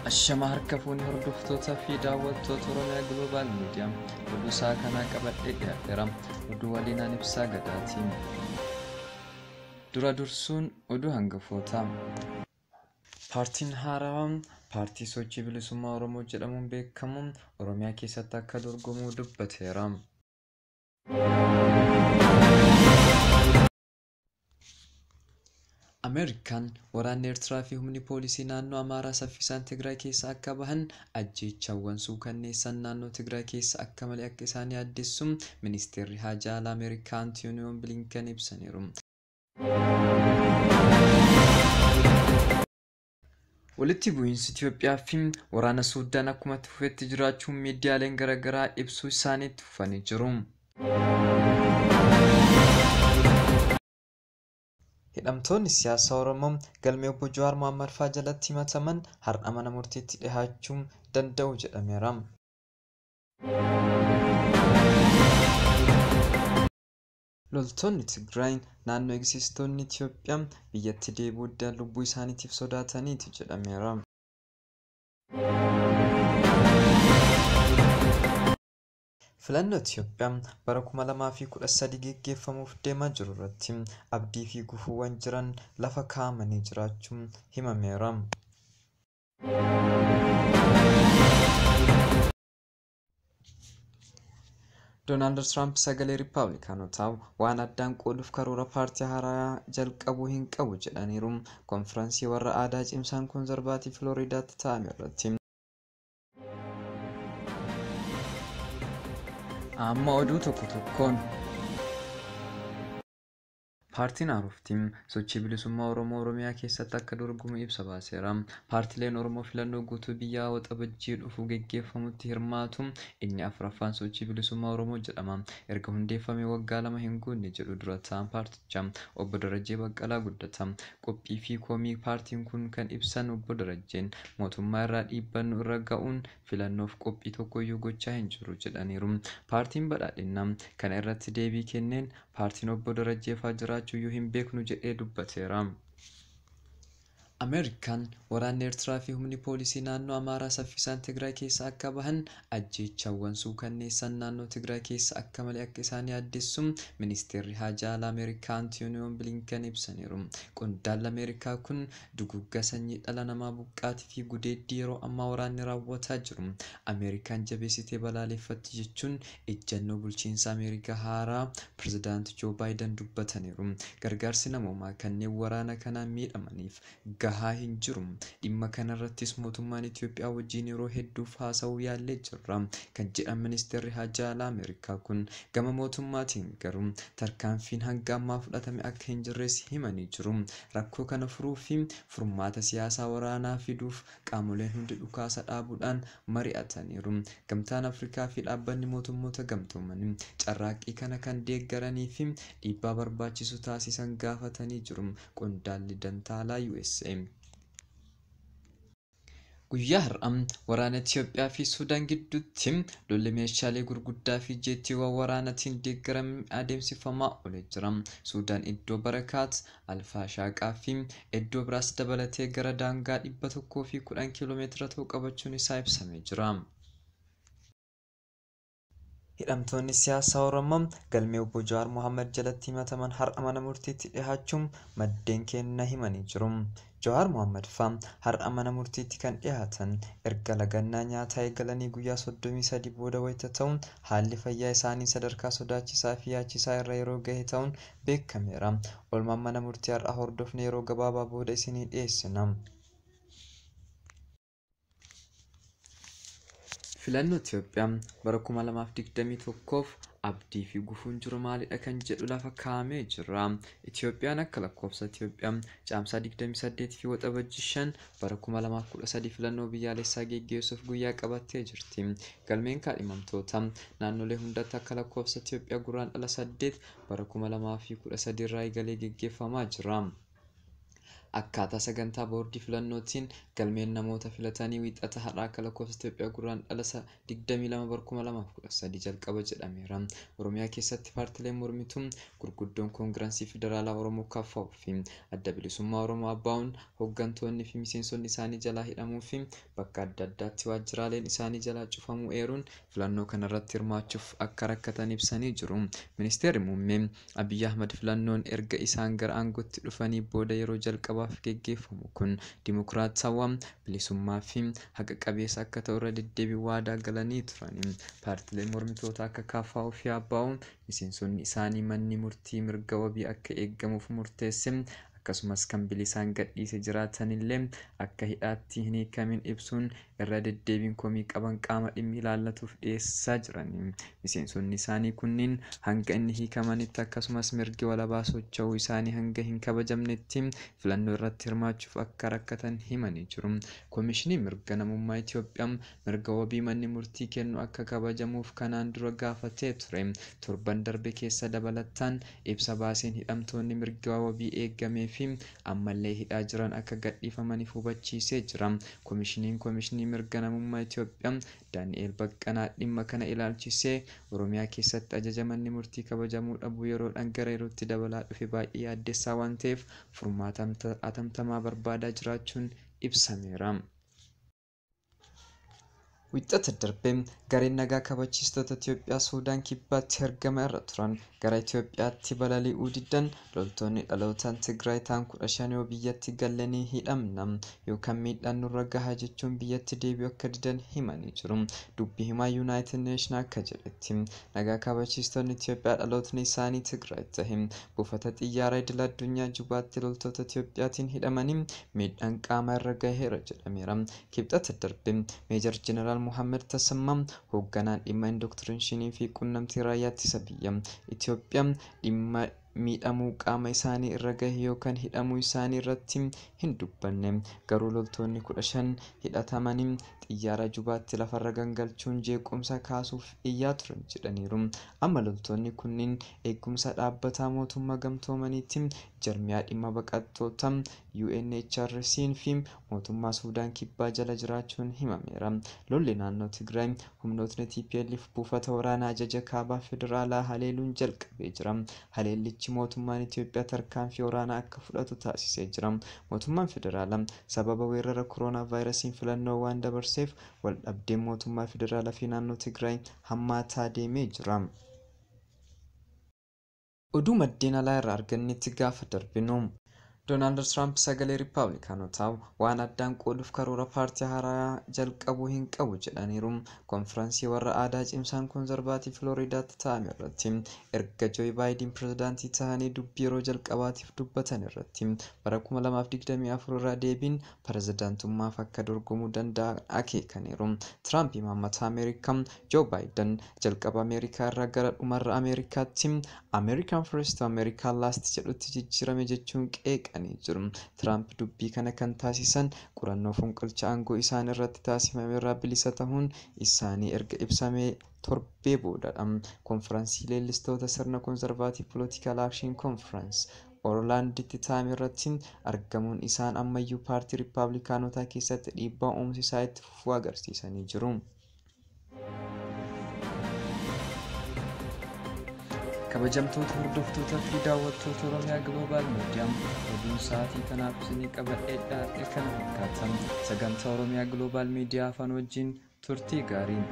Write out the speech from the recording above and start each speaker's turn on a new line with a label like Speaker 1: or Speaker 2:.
Speaker 1: Ashama harka fuuni hordoftoota fi daawwattoota Oromiyaa Global Media oduu isaa kanaa qabadhee dhiyaateera. Oduu waliinaan ibsaa gadaatiin. Dura dursuun oduu hangafoota. Paartiin haarawaan paartii sochii bilisummaa Oromoo jedhamuun beekamuun Oromiyaa keessatti akka dorgomu dubbateera. Ameerikaan waraanni Eertiraa fi humni poolisii naannoo Amaaraa saffisaan Tigraay keessa akka bahan ajjeechawwan suukanneessan naannoo Tigraay keessa akka malee akka isaan yaaddessu ministeerri haajaa alaa Ameerikaa Antoonii Bilinken ibsaniiru. Walitti bu'iinsi Itoophiyaa fi waraana Suudaan akkuma itti fufetti jiraachuun miidiyaaleen garaagaraa ibsuu isaaniitti fufanii jiru. Hidhamtoonni siyaasaa Oromoo galmee obbo Jawaar Mohaammed fa'aa jalatti himataman har'a mana murtiitti dhiyaachuu danda'u jedhameera. Loltoonni Tigraay naannoo eegsistoonni Itoophiyaa biyyatti deebi'uudhaan lubbuu isaaniitiif sodaataniiti jedhameera. Filannoo Itoophiyaa bara 2013 geggeeffamuuf deemaa jiru irratti abdii fi gufuuwwan jiran lafa kaa'amanii jiraachuun himameera. Doonaald Tiraamp sagalee Riippaabilikaanotaa waan addaan qooduuf karoora paartii haaraa jalqabuu hin qabu jedhaniiru. Konfiraansii warra aadaa cimsaan koonzervaatii Filooriidaatti taa'ame irratti. Amma oduu tokkoon Paartiin Haaroftiin sochii bilisummaa Oromoo Oromiyaa keessatti akka dorgomu ibsa baaseera. Paartileen Oromoo filannoo guutuu biyyaa waxabajjii dhufu geggeeffamutti hirmaatu. Inni afuraffaan sochii bilisummaa Oromoo jedhama. Erga hundeeffamee waggaa 2 hin guunne jedhu dura ta'an paartichaa obbo Darajjee Baqqalaa Guddata. Qophii fi komii paartiin kun kan ibsan obbo Darajjeen mootummaa irraa dhiibbannoo irra ga'uun filannoof qophii tokkoyyuu gochaa hin jiru jedhaniiru. Paartiin badhaadhinaa kana irratti deebii kenneen paartiin obbo Darajjee fa'aa jiraachuu yoo hin beeknu jedhee dubbateera. Ameerikaan waraanni Eertiraa fi humni poolisii naannoo Amaaraa saffisaan Tigraay keessa akka bahan ajjeechawwan suukanneessan naannoo Tigraay keessa akka malee akka isaan yaaddessu ministeerri haajaa alaa Ameerikaa Antoonii Bilinken ibsaniiru. Qondaalli Ameerikaa kun dugugga sanyii dhala namaa buqqaatii fi gudeeddii yeroo ammaa waraanni raawwataa jiru Ameerikaan jabeessitee balaaleffatti jechuun ejjennoo bulchiinsa Ameerikaa haaraa pirezidaantii Joo Baayiden dubbataniiru. Gargaarsi namoomaa kanneen waraana kanaan miidhamaniif gahaa hin jiru. Dhimma kanarrattis mootummaan Itoophiyaa wajjin yeroo hedduuf haasa'uu yaallee jirra kan jedhan ministeerri haajaa alaa Ameerikaa kun gama mootummaatiin garuu tarkaanfiin hanga ammaa fudhatame akka hin jirres himanii jiru. Rakkoo kana furuu fi furmaata siyaasaa waraanaa fiduuf qaamoleen hundi dhukaasa dhaabuudhaan mari'ataniiru. Gamtaan Afrikaa fi dhaabbanni mootummoota gamtoomanii carraaqqii kana kan deeggaranii fi dhiibbaa barbaachisu taasisan gaafatanii jiru. Qondaalli Dantaalaa USA Guyyaa har'aa waraana Itoophiyaa fi Suudaan gidduutti lolli meeshaalee gurguddaa fi jeettiiwwan waraanaatiin deeggaramee adeemsifamaa oolee jira. Suudaan iddoo Barakaat, Alfaashaaqaa fi iddoo biraas dabalatee gara daangaa 110 kiiloomeetira ta'u qabachuun isaa ibsamee jira. Hidhamtoonni siyaasaa Oromoo galmee obbo Jawaar Mohaammed jalatti himataman har'a mana murtiitti dhiyaachuun maddeen keenya himanii jiru. Jawaar Mohaammed fa'aa har'a mana murtiitti kan dhiyaatan erga lagannaa nyaataa eegalanii guyyaa 33 booda wayita ta'uun haalli fayyaa isaanii sadarkaa sodaachisaa fi yaachisaa irra yeroo gahe ta'uun beekameera. Oolmaan mana murtii har'a hordofne yeroo gabaabaa booda isinii dhiyeessina. Filannoo Itoophiyaa bara 2021f abdii fi gufuun jiru maalidha kan jedhu lafa kaa'amee jira. Itoophiyaan akka lakkoofsa Itoophiyaa caamsaa 28 fi waxabajjii 5 bara 2013 filannoo biyyaalessaa geggeessuuf guyyaa qabattee jirti. Galmeen kaadhimamtoota naannolee hundatti akka lakkoofsa Itoophiyaa guraandhala 8 bara 2013 irraa eegalee geggeeffamaa jira. akkaataa sagantaa boordii filannootiin galmeen namoota filatanii wiixata har'aa akka lakkoofsa Itoophiyaa guraandhala 22/2013 jalqaba jedhameera. Oromiyaa keessatti paartileen mormituu gurguddoon Koongirensii Federaalaa Oromoo KFO fi Adda Bilisummaa Oromoo ABO'n hooggantoonni fi miseensonni isaanii jalaa hidhamuu fi bakka adda addaatti waajjiraaleen isaanii jalaa cufamuu eeruun filannoo kanarratti hirmaachuuf akka rakkatan ibsanii jiru. Ministeerri Muummee Abiyyi Ahmad filannoon erga isaan gara aangootti dhufanii booda yeroo jalqabaaf geggeeffamu kun dimokiraatawaa, bilisummaa fi haqa qabeessa akka ta'u irra deddeebiin waadaa galanii turani. Paartileen mormitootaa akka KFO fi ABO'n miseensonni isaanii manni murtii mirga wabii akka eegamuuf murteesse akkasumas kan bilisaan gadhiise jiraatanillee akka hidhaatti hin hiikamin ibsuun irra deddeebiin komii qaban qaama dhimmi ilaallatuuf dhiyeessaa jirani. Miseensonni isaanii kunniin hanga inni hiikamanitti akkasumas mirgi walabaa socho'uu isaanii hanga hin kabajamnetti filannoo irratti hirmaachuuf akka rakkatan himanii jiru. Koomishiniin mirga namummaa Itoophiyaa mirga wabii manni murtii kennu akka kabajamuuf kanaan dura gaafatee ture. Torban darbe keessa dabalataan ibsa baaseen hidhamtoonni mirga wabii eegamee fi ammallee hidhaa jiran akka gadhiifamaniif hubachiisee jira. Koomishinii mirga namummaa Itoophiyaa Daani'eel Baqqanaa dhimma kana ilaalchisee Oromiyaa keessatti ajaja manni murtii kabajamuu dhabu yeroodhaan gara yerootti dabalaa dhufe baay'ee yaaddessaa waan ta'eef furmaata atamtamaa barbaadaa jiraachuun ibsameera. Wiixata darbe gareen nagaa kabachiistota Itoophiyaa Suudaan kibbaatti ergama irra turan gara Itoophiyaatti balali'uu diddan loltoonni dhalootaan Tigraay ta'an 15 yoo biyyatti galanii hidhamna yookaan miidhaan nurra gahaa jechuun biyyatti deebi'uu akka didan himanii jiru. Dubbii himaa Yuunaayitid Neeshin akka jedhetti nagaa kabachiistonni Itoophiyaa dhalootni isaanii Tigraay ta'e buufata xiyyaara idil addunyaa Jubaatti loltoota Itoophiyaatiin hidhamanii miidhaan qaama irra gaheera jedhameera. Kibxata darbe Meejar Jeneraal Muhammad Tasammaa hoogganaan dhimma indoktriinshinii fi quunnamtii raayyaa ittisa biyyaa Itoophiyaa dhimma miidhamuu qaama isaanii irra gahe yookaan hidhamuu isaanii irratti hin dubbanne. Garuu loltoonni 15 hidhatamanii xiyyaara Jubaatti lafarra gangalchuun jeequmsa kaasuuf iyyaa turan jedhaniiru. Amma loltoonni kunniin eegumsa dhaabbataa mootummaa gamtoomaniitiin jarmiyaa dhimma baqattoota UNHRC'n fi mootummaa Suudaan kibbaa jala jiraachuun himameera. Lolli naannoo Tigraay humnootni TPLF buufata waraanaa ajaja kaabaa federaalaa haleeluun jalqabee jira. Haleellichi mootummaan Itoophiyaa tarkaanfii waraanaa akka fudhatu taasisee jira. Mootummaan federaalaa sababa weerara kooroonaa vaayirasiin filannoo waan dabarseef wal dhabdeen mootummaa federaalaa fi naannoo Tigraay hammaataa deemee jira. Oduu maddeen alaa irraa argannetti gaafa darbinu Donald Trump sagalee Riippaabilikaanotaa waan addaan qooduuf karoora paartii haaraa jalqabuu hin qabu jedhaniiru. Konfiraansii warra aadaa cimsaan koonzervaatii Filooriidaatti ta'ame irratti erga Joo Baayiden pirezidaantii ta'anii dubbii yeroo jalqabaatiif dubbatan irratti bara 2024 irraa deebiin pirezidaantummaaf akka dorgomuu danda'an akeekaniiru. Trump imaammata Ameerikaa Joo Baayiden jalqaba Ameerikaa irraa gara dhumarra Ameerikaatti American First American Last jedhutti jijjiirame jechuun qeeqa Trump dubbii kana kan taasisan qorannoo fonqolcha aangoo isaan irratti taasifame irraa bilisa ta'uun isaanii erga ibsamee torbee boodadha. Konfiraansii leellistoota sirna koonzervaatii Political Action Conference Orlaanditti ta'ame irratti argamuun isaan ammayyuu paartii Riippaabilikaanotaa keessatti dhiibbaa uumsisaa itti fufuu agarsiisanii jiru. Kabajamtoota hordoftoota fi daawwattoota Oromiyaa Global Miidiyaa oduun sa'aatii kanaaf isinii qabadhee dhiyaate kana fakkaatan sagantaa Oromiyaa Global Miidiyaa afaan wajjin turtii gaarii.